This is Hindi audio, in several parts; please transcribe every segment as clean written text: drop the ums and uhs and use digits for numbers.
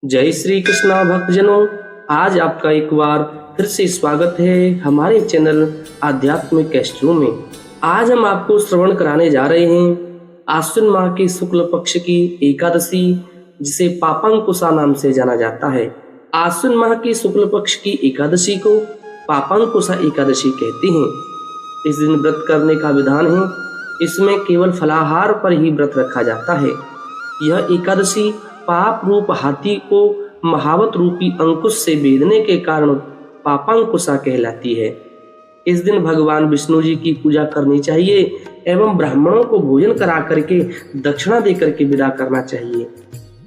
जय श्री कृष्णा भक्तजनों। आज आपका एक बार फिर से स्वागत है हमारे चैनल आध्यात्मिक कैस्ट्रो में। आज हम आपको श्रवण कराने जा रहे हैं आश्विन माह की शुक्ल पक्ष की एकादशी, जिसे पापांकुशा नाम से जाना जाता है। आश्विन माह की शुक्ल पक्ष की एकादशी को पापांकुशा एकादशी कहते हैं। इस दिन व्रत करने का विधान है। इसमें केवल फलाहार पर ही व्रत रखा जाता है। यह एकादशी पाप रूप हाथी को महावत रूपी अंकुश से बेधने के कारण पापांकुशा कहलाती है। इस दिन भगवान विष्णु जी की पूजा करनी चाहिए एवं ब्राह्मणों को भोजन करा करके दक्षिणा दे करके विदा करना चाहिए।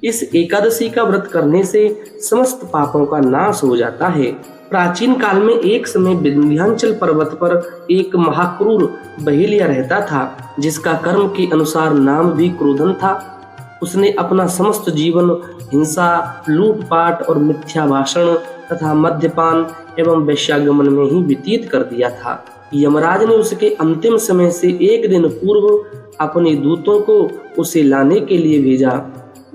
इस एकादशी का व्रत करने से समस्त पापों का नाश हो जाता है। प्राचीन काल में एक समय विंध्याचल पर्वत पर एक महाक्रूर बहेलिया रहता था, जिसका कर्म के अनुसार नाम भी क्रोधन था। उसने अपना समस्त जीवन हिंसा, लूटपाट और मिथ्या भाषण तथा मद्यपान एवं वैश्यागमन में ही व्यतीत कर दिया था। यमराज ने उसके अंतिम समय से एक दिन पूर्व अपने दूतों को उसे लाने के लिए भेजा।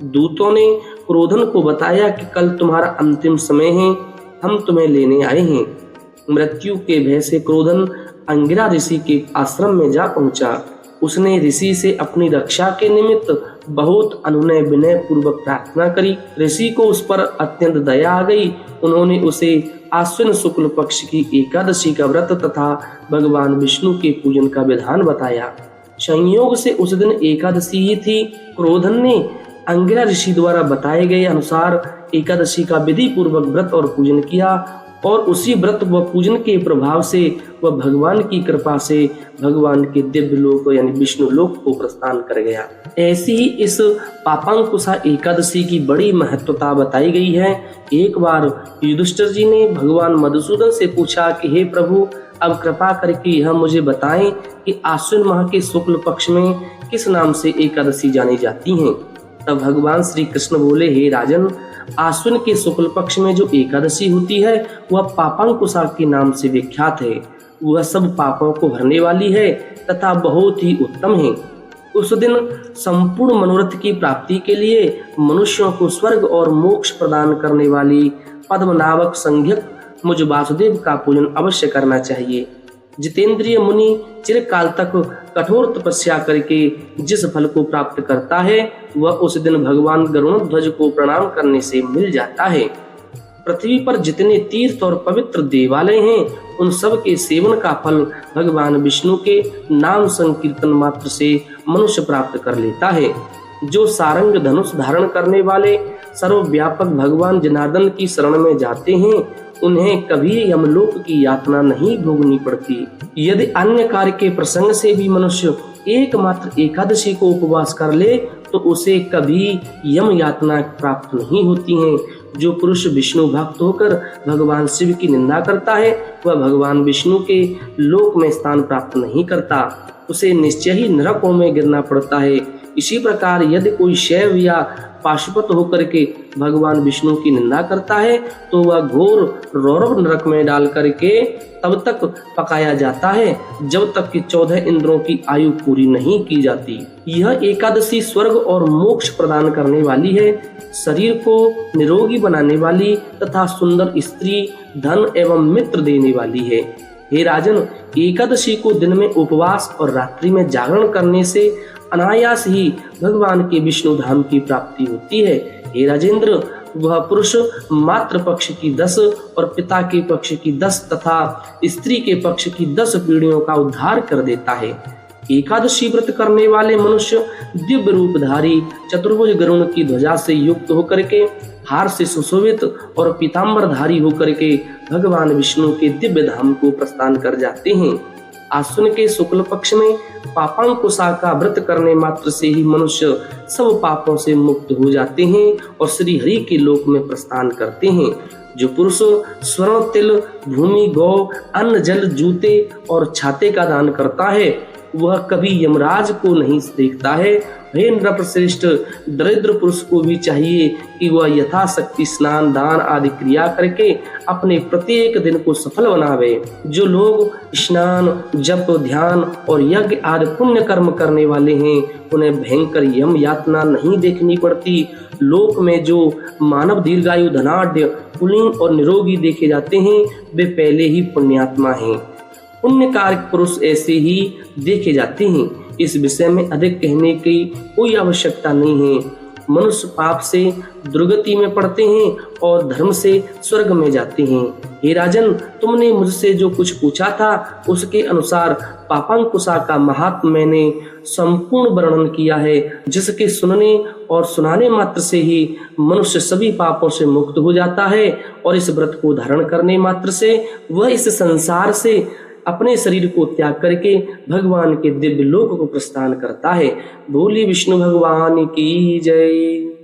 दूतों ने क्रोधन को बताया कि कल तुम्हारा अंतिम समय है, हम तुम्हें लेने आए हैं। मृत्यु के भय से क्रोधन अंगिरा ऋषि के आश्रम में जा पहुंचा। उसने ऋषि से अपनी रक्षा के निमित्त बहुत अनुनय विनय पूर्वक प्रार्थना करी। ऋषि को उस पर अत्यंत दया आ गई। उन्होंने उसे आश्विन शुक्ल पक्ष की एकादशी का व्रत तथा भगवान विष्णु के पूजन का विधान बताया। संयोग से उस दिन एकादशी ही थी। क्रोधन ने अंगिरा ऋषि द्वारा बताए गए अनुसार एकादशी का विधि पूर्वक व्रत और पूजन किया और उसी व्रत व पूजन के प्रभाव से वह भगवान की कृपा से भगवान के दिव्य लोक यानी विष्णु लोक को प्रस्थान कर गया। ऐसी ही इस पापांकुशा एकादशी की बड़ी महत्वता बताई गई है। एक बार युधिष्ठिर जी ने भगवान मधुसूदन से पूछा कि हे प्रभु, अब कृपा करके यह मुझे बताएं कि आश्विन माह के शुक्ल पक्ष में किस नाम से एकादशी जानी जाती हैं। तब भगवान श्री कृष्ण बोले, हे राजन, आश्विन के शुक्ल पक्ष में जो एकादशी होती है वह पापांकुशा के नाम से विख्यात है। वह सब पापों को हरने वाली है तथा बहुत ही उत्तम है। उस दिन संपूर्ण मनोरथ की प्राप्ति के लिए मनुष्यों को स्वर्ग और मोक्ष प्रदान करने वाली पद्मनाभक संज्ञक मुझ वासुदेव का पूजन अवश्य करना चाहिए। जितेंद्रिय मुनि चिरकाल तक कठोर तपस्या करके जिस फल को प्राप्त करता है वह उस दिन भगवान गरुड़ध्वज को प्रणाम करने से मिल जाता है। पृथ्वी पर जितने तीर्थ और पवित्र देवालय हैं उन सब के सेवन का फल भगवान विष्णु के नाम संकीर्तन मात्र से मनुष्य प्राप्त कर लेता है। जो सारंग धनुष धारण करने वाले सर्वव्यापक भगवान जनार्दन की शरण में जाते हैं उन्हें कभी यमलोक की यातना नहीं भोगनी पड़ती। यदि अन्य कार्य के प्रसंग से भी मनुष्य एकमात्र एकादशी को उपवास कर ले तो उसे कभी यम यातना प्राप्त नहीं होती है। जो पुरुष विष्णु भक्त होकर भगवान शिव की निंदा करता है वह भगवान विष्णु के लोक में स्थान प्राप्त नहीं करता, उसे निश्चय ही नरकों में गिरना पड़ता है। इसी प्रकार यदि कोई शैव या पाशुपत होकर के भगवान विष्णु की निंदा करता है तो वह घोर रौरव नरक में डाल करके तब तक पकाया जाता है जब तक कि 14 इंद्रों की आयु पूरी नहीं की जाती। यह एकादशी स्वर्ग और मोक्ष प्रदान करने वाली है, शरीर को निरोगी बनाने वाली तथा सुंदर स्त्री, धन एवं मित्र देने वाली है। हे राजन, एकादशी को दिन में उपवास और रात्रि में जागरण करने से अनायास ही भगवान के विष्णु धाम की प्राप्ति होती है। हे राजेंद्र, वह पुरुष मातृ पक्ष की 10 और पिता के पक्ष की 10 तथा स्त्री के पक्ष की 10 पीढ़ियों का उद्धार कर देता है। एकादशी व्रत करने वाले मनुष्य दिव्य रूपधारी चतुर्भुज गरुण की ध्वजा से युक्त होकर के हार से सुशोभित और पीताम्बरधारी होकर के भगवान विष्णु के दिव्य धाम को प्रस्थान कर जाते हैं। आश्विन के शुक्ल पक्ष में पापांकुशा का व्रत करने मात्र से ही मनुष्य सब पापों से मुक्त हो जाते हैं और श्री हरि के लोक में प्रस्थान करते हैं। जो पुरुष स्वर्ण, तिल, भूमि, गौ, अन्न, जल, जूते और छाते का दान करता है वह कभी यमराज को नहीं देखता है हे नृपश्रेष्ठ, दरिद्र पुरुष को भी चाहिए कि वह यथाशक्ति स्नान, दान आदि क्रिया करके अपने प्रत्येक दिन को सफल बनावे। जो लोग स्नान, जप, ध्यान और यज्ञ आदि पुण्य कर्म करने वाले हैं, उन्हें भयंकर यम यातना नहीं देखनी पड़ती। लोक में जो मानव दीर्घायु, धनाढ्य, कुलीन और निरोगी देखे जाते हैं, वे पहले ही पुण्यात्मा हैं। पुण्यकारक पुरुष ऐसे ही देखे जाते हैं। इस विषय में अधिक कहने की कोई आवश्यकता नहीं है। मनुष्य पाप से दुर्गति में पड़ते हैं और धर्म से स्वर्ग में जाते हैं। हे राजन, तुमने मुझसे जो कुछ पूछा था उसके अनुसार पापांकुशा का महात्म्य मैंने संपूर्ण वर्णन किया है, जिसके सुनने और सुनाने मात्र से ही मनुष्य सभी पापों से मुक्त हो जाता है और इस व्रत को धारण करने मात्र से वह इस संसार से अपने शरीर को त्याग करके भगवान के दिव्य लोक को प्रस्थान करता है। बोली विष्णु भगवान की जय।